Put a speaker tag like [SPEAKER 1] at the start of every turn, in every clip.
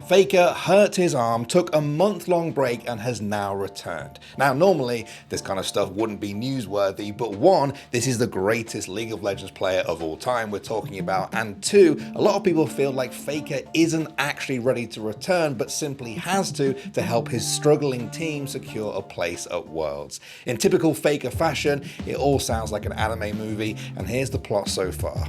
[SPEAKER 1] Faker hurt his arm, took a month-long break, and has now returned. Now, normally, this kind of stuff wouldn't be newsworthy, but one, this is the greatest League of Legends player of all time we're talking about, and two, a lot of people feel like Faker isn't actually ready to return, but simply has to help his struggling team secure a place at Worlds. In typical Faker fashion, it all sounds like an anime movie, and here's the plot so far.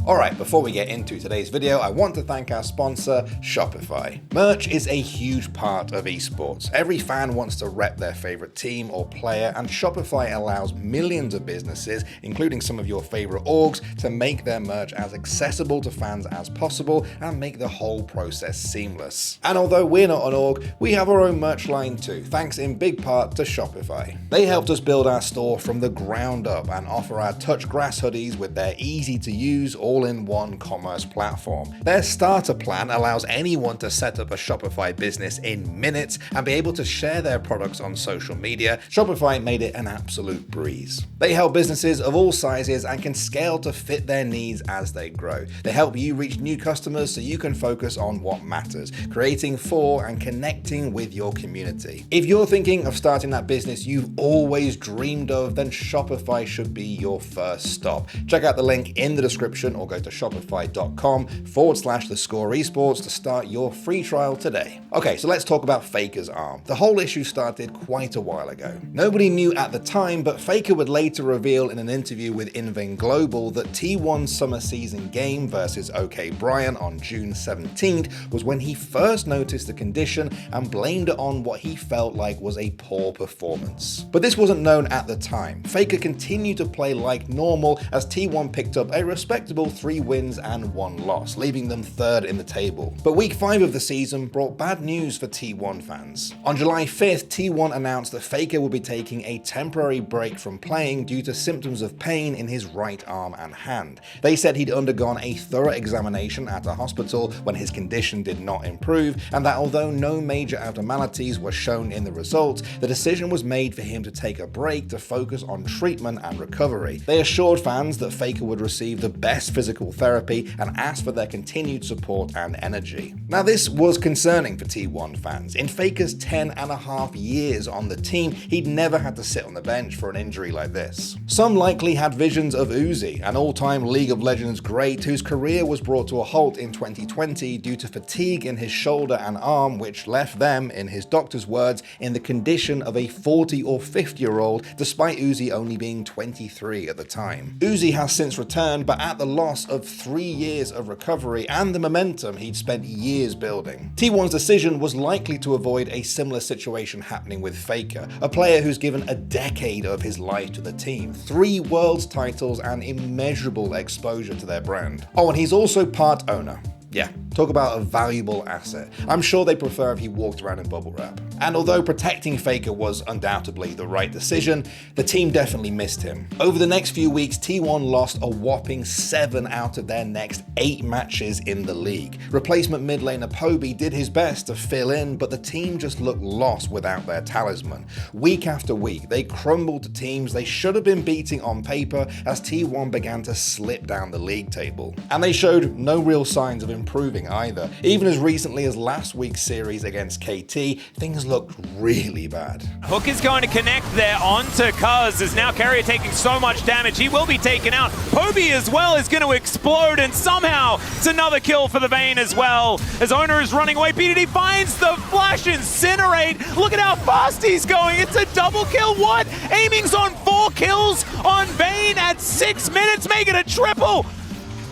[SPEAKER 1] Alright, before we get into today's video, I want to thank our sponsor, Shopify. Merch is a huge part of esports. Every fan wants to rep their favorite team or player, and Shopify allows millions of businesses, including some of your favorite orgs, to make their merch as accessible to fans as possible and make the whole process seamless. And although we're not an org, we have our own merch line too, thanks in big part to Shopify. They helped us build our store from the ground up and offer our touch grass hoodies with their easy to use all-in-one commerce platform. Their starter plan allows anyone to set up a Shopify business in minutes and be able to share their products on social media. Shopify made it an absolute breeze. They help businesses of all sizes and can scale to fit their needs as they grow. They help you reach new customers so you can focus on what matters, creating for and connecting with your community. If you're thinking of starting that business you've always dreamed of, then Shopify should be your first stop. Check out the link in the description or go to shopify.com/theScore esports to start your free trial today. Okay, so let's talk about Faker's arm. The whole issue started quite a while ago. Nobody knew at the time, but Faker would later reveal in an interview with Invin Global that T1's summer season game versus OK Bryan on June 17th was when he first noticed the condition and blamed it on what he felt like was a poor performance. But this wasn't known at the time. Faker continued to play like normal as T1 picked up a respectable 3 wins and 1 loss, leaving them third in the table. But week 5 of the season brought bad news for T1 fans. On July 5th, T1 announced that Faker would be taking a temporary break from playing due to symptoms of pain in his right arm and hand. They said he'd undergone a thorough examination at a hospital when his condition did not improve, and that although no major abnormalities were shown in the results, the decision was made for him to take a break to focus on treatment and recovery. They assured fans that Faker would receive the best physical therapy and asked for their continued support and energy. Now, this was concerning for T1 fans. In Faker's 10.5 years on the team, he'd never had to sit on the bench for an injury like this. Some likely had visions of Uzi, an all-time League of Legends great whose career was brought to a halt in 2020 due to fatigue in his shoulder and arm, which left them, in his doctor's words, in the condition of a 40 or 50-year-old, despite Uzi only being 23 at the time. Uzi has since returned, but at the loss of 3 years of recovery and the momentum he'd spent years building. T1's decision was likely to avoid a similar situation happening with Faker, a player who's given a decade of his life to the team, 3 Worlds titles and immeasurable exposure to their brand. Oh, and he's also part owner. Yeah, talk about a valuable asset. I'm sure they prefer if he walked around in bubble wrap. And although protecting Faker was undoubtedly the right decision, the team definitely missed him. Over the next few weeks, T1 lost a whopping 7 out of their next 8 matches in the league. Replacement mid laner Poby did his best to fill in, but the team just looked lost without their talisman. Week after week, they crumbled to teams they should have been beating on paper as T1 began to slip down the league table. And they showed no real signs of improving either. Even as recently as last week's series against KT, things looked really bad.
[SPEAKER 2] Hook is going to connect there onto Cuz, as now Carrier taking so much damage. He will be taken out. Poby as well is going to explode, and somehow it's another kill for the Vayne as well. As Owner is running away, BDD finds the flash incinerate. Look at how fast he's going. It's a double kill. What? Aiming's on 4 kills on Vayne at 6 minutes, make it a triple.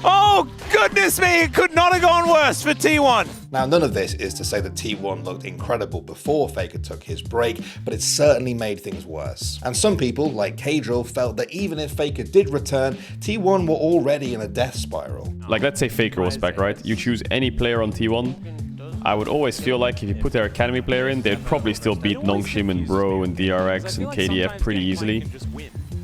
[SPEAKER 2] Oh, goodness me, it could not have gone worse for T1.
[SPEAKER 1] Now, none of this is to say that T1 looked incredible before Faker took his break, but it certainly made things worse. And some people, like Kadrill, felt that even if Faker did return, T1 were already in a death spiral.
[SPEAKER 3] Like, let's say Faker was back, right? You choose any player on T1. I would always feel like if you put their academy player in, they'd probably still beat Nongshim and Bro and DRX and KDF pretty easily.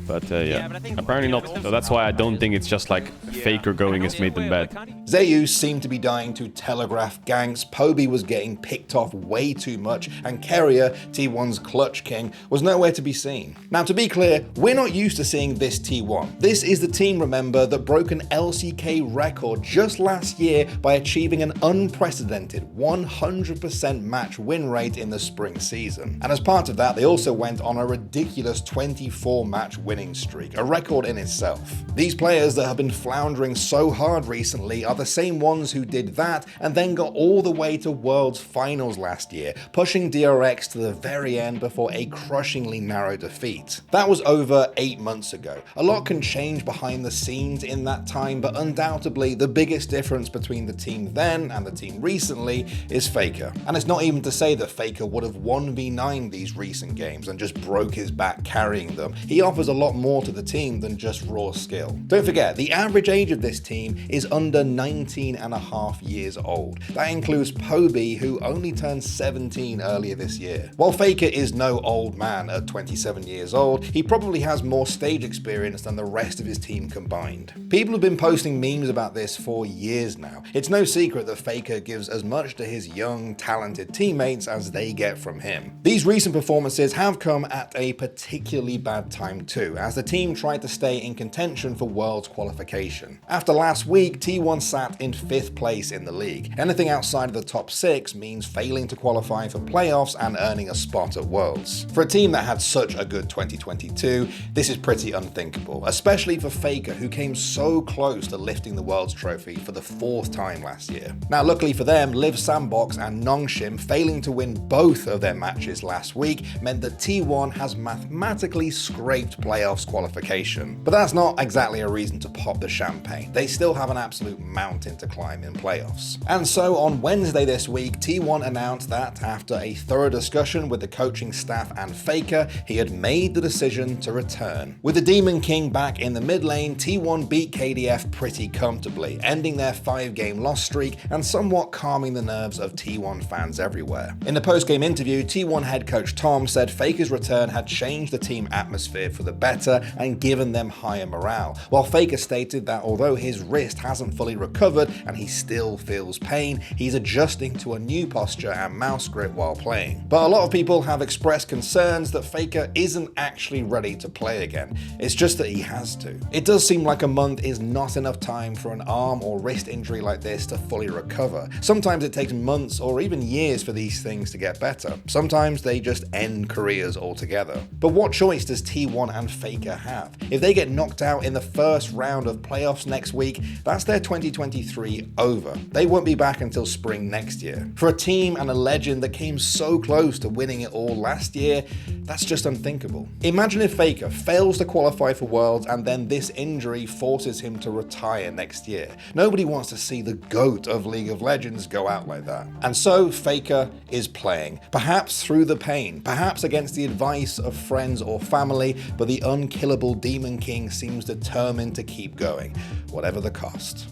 [SPEAKER 3] But yeah, apparently not. So that's why I don't think it's just like Faker going has made them bad.
[SPEAKER 1] Zeus seemed to be dying to telegraph ganks, Poby was getting picked off way too much, and Carrier, T1's clutch king, was nowhere to be seen. Now to be clear, we're not used to seeing this T1. This is the team, remember, that broke an LCK record just last year by achieving an unprecedented 100% match win rate in the spring season. And as part of that, they also went on a ridiculous 24 match winning streak, a record in itself. These players that have been floundering so hard recently are the same ones who did that and then got all the way to Worlds Finals last year, pushing DRX to the very end before a crushingly narrow defeat. That was over 8 months ago. A lot can change behind the scenes in that time, but undoubtedly the biggest difference between the team then and the team recently is Faker. And it's not even to say that Faker would have 1v9 these recent games and just broke his back carrying them. He offers a lot more to the team than just raw skill. Don't forget, the average age of this team is under 19.5 years old. That includes Poby, who only turned 17 earlier this year. While Faker is no old man at 27 years old, he probably has more stage experience than the rest of his team combined. People have been posting memes about this for years now. It's no secret that Faker gives as much to his young, talented teammates as they get from him. These recent performances have come at a particularly bad time too, as the team tried to stay in contention for Worlds qualification. After last week, T1 sat in 5th place in the league. Anything outside of the top 6 means failing to qualify for playoffs and earning a spot at Worlds. For a team that had such a good 2022, this is pretty unthinkable, especially for Faker, who came so close to lifting the Worlds trophy for the 4th time last year. Now luckily for them, Liv Sandbox and Nongshim failing to win both of their matches last week meant that T1 has mathematically scraped playoffs qualification. But that's not exactly a reason to pop the champagne. They still have an absolute mountain to climb in playoffs. And so on Wednesday this week, T1 announced that after a thorough discussion with the coaching staff and Faker, he had made the decision to return. With the Demon King back in the mid lane, T1 beat KDF pretty comfortably, ending their 5-game loss streak and somewhat calming the nerves of T1 fans everywhere. In the post-game interview, T1 head coach Tom said Faker's return had changed the team atmosphere for the better and given them higher morale, while Faker stated that although his wrist hasn't fully recovered and he still feels pain, he's adjusting to a new posture and mouse grip while playing. But a lot of people have expressed concerns that Faker isn't actually ready to play again. It's just that he has to. It does seem like a month is not enough time for an arm or wrist injury like this to fully recover. Sometimes it takes months or even years for these things to get better. Sometimes they just end careers altogether. But what choice does T1 and Faker have? If they get knocked out in the first round of playoffs next week, that's their 2023 over. They won't be back until spring next year. For a team and a legend that came so close to winning it all last year, that's just unthinkable. Imagine if Faker fails to qualify for Worlds and then this injury forces him to retire next year. Nobody wants to see the GOAT of League of Legends go out like that. And so Faker is playing, perhaps through the pain, perhaps against the advice of friends or family, but the unkillable Demon King seems determined to keep going, whatever the cost.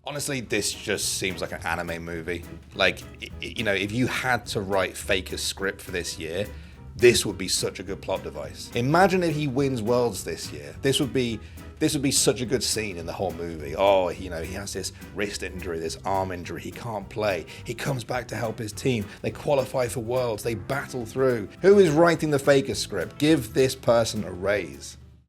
[SPEAKER 1] Honestly, this just seems like an anime movie. Like, you know, if you had to write Faker's script for this year, this would be such a good plot device. Imagine if he wins Worlds this year. This would be such a good scene in the whole movie. Oh, you know, he has this wrist injury, this arm injury, he can't play. He comes back to help his team. They qualify for Worlds, they battle through. Who is writing the Faker script? Give this person a raise.